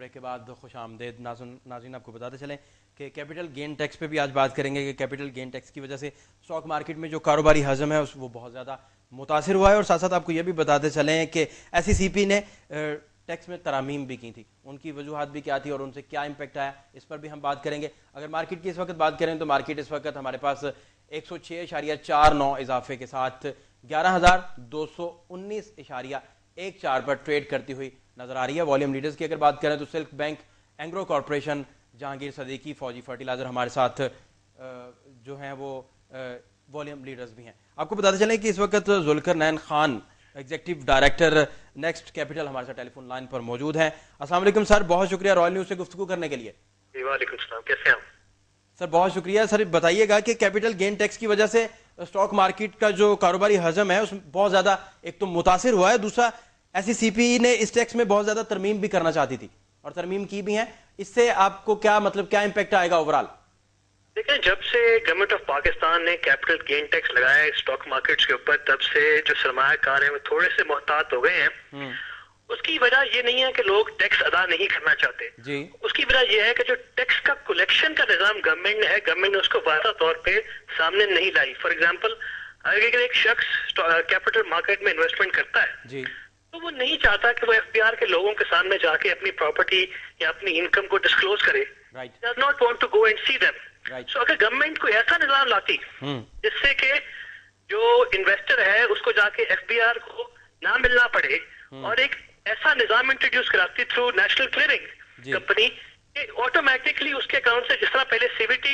Break کے بعد خوش آمدید ناظرین. آپ کو بتاتے چلیں کہ کیپٹل گین ٹیکس پہ بھی آج بات کریں گے کہ کیپٹل گین ٹیکس کی وجہ سے اسٹاک مارکیٹ میں جو کاروباری حجم ہے وہ بہت زیادہ متاثر ہوا ہے. اور ساتھ ساتھ آپ کو یہ بھی بتاتے چلیں کہ SECP نے ٹیکس میں ترامیم بھی کی تھی, ان کی وجوہات بھی کیا تھی اور ان سے کیا امپیکٹ آیا, اس پر بھی ہم بات کریں گے. اگر مارکیٹ کی اس وقت بات کریں تو مارکیٹ اس وقت ہمارے پاس 106.49 اضافے کے ساتھ 11,219.14 پر ٹریڈ کرتی ہوئی نظر آ رہی ہے. والیوم لیڈرز کی اگر بات کریں تو silk bank, Engro corporation, Jahangir Siddiqui, فوجی فرٹیلائزر ہمارے ساتھ جو ہیں وہ والیوم لیڈرز بھی ہیں. آپ کو بتاتے چلیں کہ اس وقت Zulqarnain Khan executive director next capital ہمارے ساتھ ٹیلی فون لائن پر موجود ہیں. السلام علیکم سر, بہت شکریہ رائل نیوز سے گفتگو کرنے کے لیے. وعلیکم السلام, کیسے ہیں سر؟ بہت شکریہ سر. بتائیے گا کہ کیپٹل گین ٹیکس کی وجہ سے اسٹاک مارکیٹ کا جو کاروباری حجم ہے اس میں بہت زیادہ ایک تو متاثر ہوا ہے, دوسرا SECP نے اس ٹیکس میں بہت زیادہ ترمیم بھی کرنا چاہتی تھی اور ترمیم کی بھی ہیں. اس سے آپ کو کیا کیا امپیکٹ آئے گا اوورال؟ دیکھیں, جب سے گورنمنٹ آف پاکستان نے کیپٹل گین ٹیکس لگایا ہے اسٹاک مارکیٹس کے اوپر, تب سے جو سرمایہ کار ہیں وہ تھوڑے سے محتاط ہو گئے ہیں. اس کی وجہ یہ نہیں ہے کہ لوگ ٹیکس ادا نہیں کرنا چاہتے جی. اس کی وجہ یہ ہے کہ جو ٹیکس کا کلیکشن کا نظام گورنمنٹ نے ہے, گورنمنٹ نے اس کو واضح طور پہ سامنے نہیں لائی. فار ایگزامپل, اگر ایک شخص کیپٹل مارکیٹ میں انویسٹمنٹ کرتا ہے جی, تو وہ نہیں چاہتا کہ وہ FBR کے لوگوں کے سامنے جا کے اپنی پراپرٹی یا اپنی انکم کو ڈسکلوز کرے. does not want to go and see them. سو اگر گورنمنٹ کو ایسا نظام لاتی جس سے کہ جو انویسٹر ہے اس کو جا کے FBR کو نہ ملنا پڑے, اور ایک ایسا نظام انٹروڈیوس کراتی تھرو نیشنل کلیئرنگ کمپنی کہ آٹومیٹکلی اس کے اکاؤنٹ سے جس طرح پہلے CVT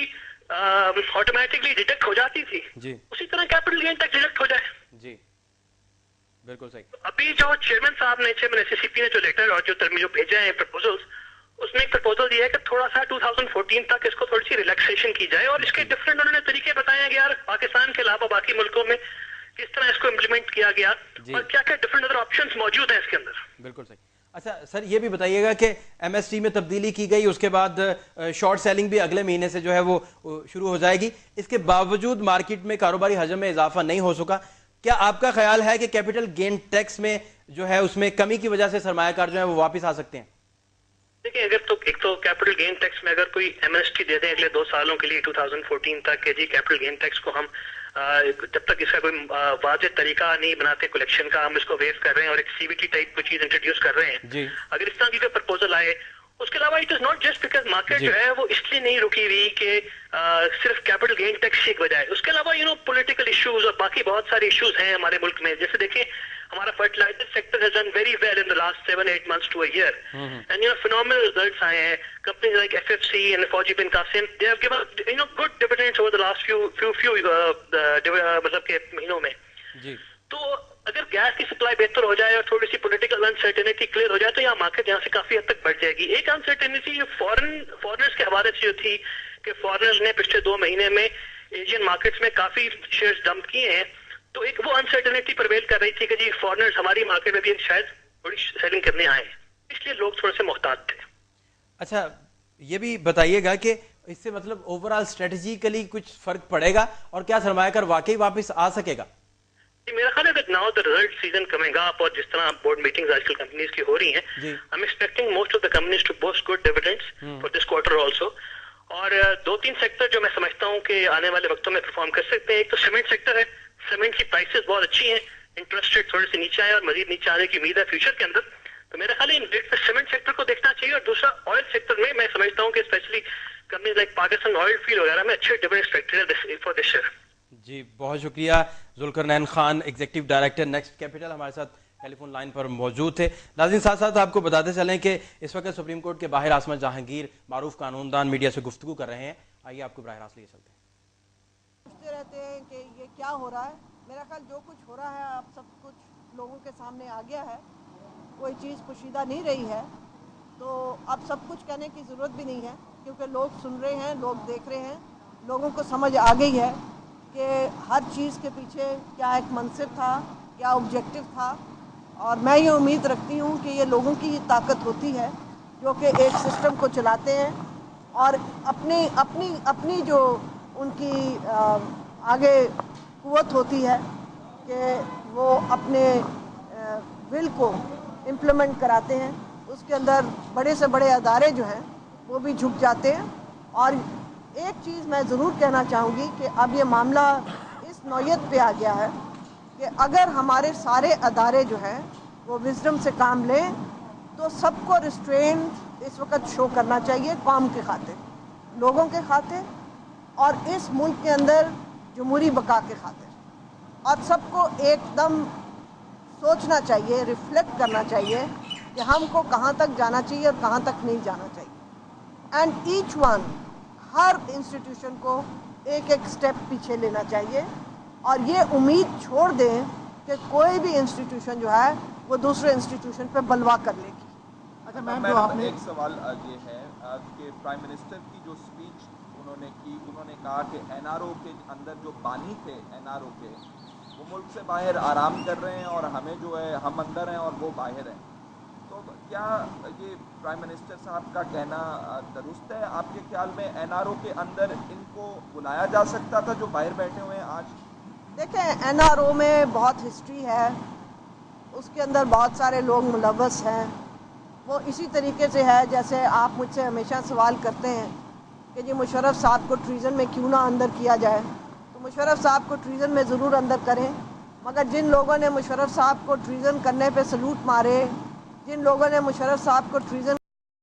آٹومیٹکلی ڈیڈکٹ ہو جاتی تھی, اسی طرح کیپٹل گین ٹیکس ڈیڈکٹ ہو جائے. جی بالکل صحیح. ابھی جو چیئرمین صاحب نے, چیئرمین SECP نے جو لیٹر اور جو بھیجے ہیں پرپوزلز, اس میں ایک پرپوزل یہ ہے کہ تھوڑا سا 2014 تک اس کو تھوڑی سی ریلیکسیشن کی جائے, اور اس کے ڈفرینٹ انہوں نے طریقے بتائے ہیں کہ یار پاکستان کے علاوہ باقی ملکوں میں کس طرح اس کو امپلیمنٹ کیا گیا اور کیا کیا ڈفرینٹ ادر آپشنز موجود ہیں اس کے اندر. بالکل صحیح. اچھا سر, یہ بھی بتائیے گا کہ MST میں تبدیلی کی گئی, اس کے بعد شارٹ سیلنگ بھی اگلے مہینے سے جو ہے وہ شروع ہو جائے گی. اس کے باوجود مارکیٹ میں کاروباری حجم میں اضافہ نہیں ہو سکا. کیا آپ کا خیال ہے کہ کیپٹل گین ٹیکس میں جو ہے اس میں کمی کی وجہ سے سرمایہ کار جو ہے وہ واپس آ سکتے ہیں؟ دیکھیں, اگر تو ایک تو کیپٹل گین ٹیکس میں اگر کوئی MST دے دیں اگلے 2 سالوں کے لیے 2014 تک کہ جی کیپٹل گین ٹیکس کو ہم جب تک اس کا کوئی واضح طریقہ نہیں بناتے کلیکشن کا, ہم اس کو ویو کر رہے ہیں اور ایک CVT ٹائپ کوئی چیز انٹروڈیوس کر رہے ہیں. اگر اس طرح کی کوئی پرپوزل آئے, اس کے علاوہ it is not just because market جو ہے وہ اس لیے نہیں رکی ہوئی کہ صرف کیپٹل گین ٹیکس کی وجہ ہے. اس کے علاوہ پولیٹیکل ایشوز اور باقی بہت سارے ایشوز ہیں ہمارے ملک میں. جیسے دیکھیں, ہمارا fertiliser sector has done very well in the last 7-8 months to a year, and phenomenal results آئے ہیں. Companies like FFC and Fauji bin Qasim, they have given good dividends over the last few مطلب کہ مہینوں میں. تو اگر gas کی supply بہتر ہو جائے اور تھوڑی سی پولیٹیکل انسرٹینٹی کلیئر ہو جائے تو یہاں مارکیٹ یہاں سے کافی حد تک بڑھ جائے گی. ایک انسرٹینٹی فارنرز کے حوالے سے جو تھی کہ فارنرز نے پچھلے 2 مہینے میں ایشین مارکیٹس میں کافی شیئرز ڈمپ کیے ہیں, تو ایک وہ انسرٹینٹی پرویل کر رہی تھی کہ جی فارنرز ہماری مارکیٹ میں بھی شاید تھوڑی سیلنگ کرنے آئے ہیں, اس لیے لوگ تھوڑے سے محتاط تھے. اچھا, یہ بھی بتائیے گا کہ اس سے مطلب اوورال اسٹریٹجیکلی کچھ فرق پڑے گا اور کیا سرمایہ کار واقعی واپس آ سکے گا؟ میرا خیال ہے کہ now the result season coming up, اور جس طرح بورڈ میٹنگز آج کل کمپنیز کی ہو رہی ہیں, I am expecting most of the companies to boost good dividends for this quarter also. اور 2-3 سیکٹر جو میں سمجھتا ہوں کہ آنے والے وقتوں میں پرفارم کر سکتے ہیں. ایک تو سیمنٹ سیکٹر ہے, سیمنٹ کی پرائسز بہت اچھی ہیں, انٹرسٹ ریٹ تھوڑے سے نیچے آئے اور مزید نیچے آنے کی امید ہے فیوچر کے اندر, تو میرا خیال ہے سیمنٹ سیکٹر کو دیکھنا چاہیے. اور دوسرا آئل سیکٹر میں سمجھتا ہوں کہ specially companies like Pakistan oil field وغیرہ میں اچھے ڈیویڈنڈ ایکسپیکٹڈ ہے فار دس ایئر. جی بہت شکریہ. Zulqarnain Khan executive director next capital ہمارے ساتھ ٹیلی فون لائن پر موجود تھے. ناظرین, ساتھ ساتھ آپ کو بتاتے چلیں کہ اس وقت سپریم کورٹ کے باہر عاصمہ جہانگیر معروف قانون دان میڈیا سے گفتگو کر رہے ہیں. آئیے آپ کو براہ راست لے چلتے ہیں. پوچھتے رہتے ہیں کہ یہ کیا ہو رہا ہے. میرا خیال جو کچھ ہو رہا ہے اب سب کچھ لوگوں کے سامنے آ گیا ہے, کوئی چیز پوشیدہ نہیں رہی ہے, تو اب سب کچھ کہنے کی ضرورت بھی نہیں ہے کیونکہ لوگ سن رہے ہیں, لوگ دیکھ رہے ہیں, لوگوں کو سمجھ آ گئی ہے کہ ہر چیز کے پیچھے کیا ایک منصب تھا, کیا آبجیکٹو تھا. اور میں یہ امید رکھتی ہوں کہ یہ لوگوں کی طاقت ہوتی ہے جو کہ ایک سسٹم کو چلاتے ہیں اور اپنی جو ان کی آگے قوت ہوتی ہے کہ وہ اپنے ول کو امپلیمنٹ کراتے ہیں, اس کے اندر بڑے سے بڑے ادارے جو ہیں وہ بھی جھک جاتے ہیں. اور ایک چیز میں ضرور کہنا چاہوں گی کہ اب یہ معاملہ اس نوعیت پہ آ گیا ہے کہ اگر ہمارے سارے ادارے جو ہیں وہ وزڈم سے کام لیں تو سب کو ریسٹرین اس وقت شو کرنا چاہیے قوم کے خاطر, لوگوں کے خاطر, اور اس ملک کے اندر جمہوری بقا کے خاطر. اور سب کو ایک دم سوچنا چاہیے, ریفلیکٹ کرنا چاہیے کہ ہم کو کہاں تک جانا چاہیے اور کہاں تک نہیں جانا چاہیے. اینڈ ایچ ون, ہر انسٹیٹیوشن کو ایک ایک سٹیپ پیچھے لینا چاہیے اور یہ امید چھوڑ دیں کہ کوئی بھی انسٹیٹیوشن جو ہے وہ دوسرے انسٹیٹیوشن پہ بلوا کر لے گی. اچھا میم, جو آپ نے ایک سوال یہ ہے کہ پرائم منسٹر کی جو اسپیچ انہوں نے کی, انہوں نے کہا کہ این آر او کے اندر جو بانی تھے این آر او کے, وہ ملک سے باہر آرام کر رہے ہیں اور ہمیں جو ہے ہم اندر ہیں اور وہ باہر ہیں. تو کیا یہ پرائم منسٹر صاحب کا کہنا درست ہے آپ کے خیال میں؟ این آر او کے اندر ان کو بلایا جا سکتا تھا جو باہر بیٹھے ہوئے ہیں آج؟ دیکھیں, این آر او میں بہت ہسٹری ہے, اس کے اندر بہت سارے لوگ ملوث ہیں. وہ اسی طریقے سے ہے جیسے آپ مجھ سے ہمیشہ سوال کرتے ہیں کہ جی مشرف صاحب کو ٹریزن میں کیوں نہ اندر کیا جائے. تو مشرف صاحب کو ٹریزن میں ضرور اندر کریں, مگر جن لوگوں نے مشرف صاحب کو ٹریزن کرنے پہ سلوٹ مارے, جن لوگوں نے مشرف صاحب کو ٹریزن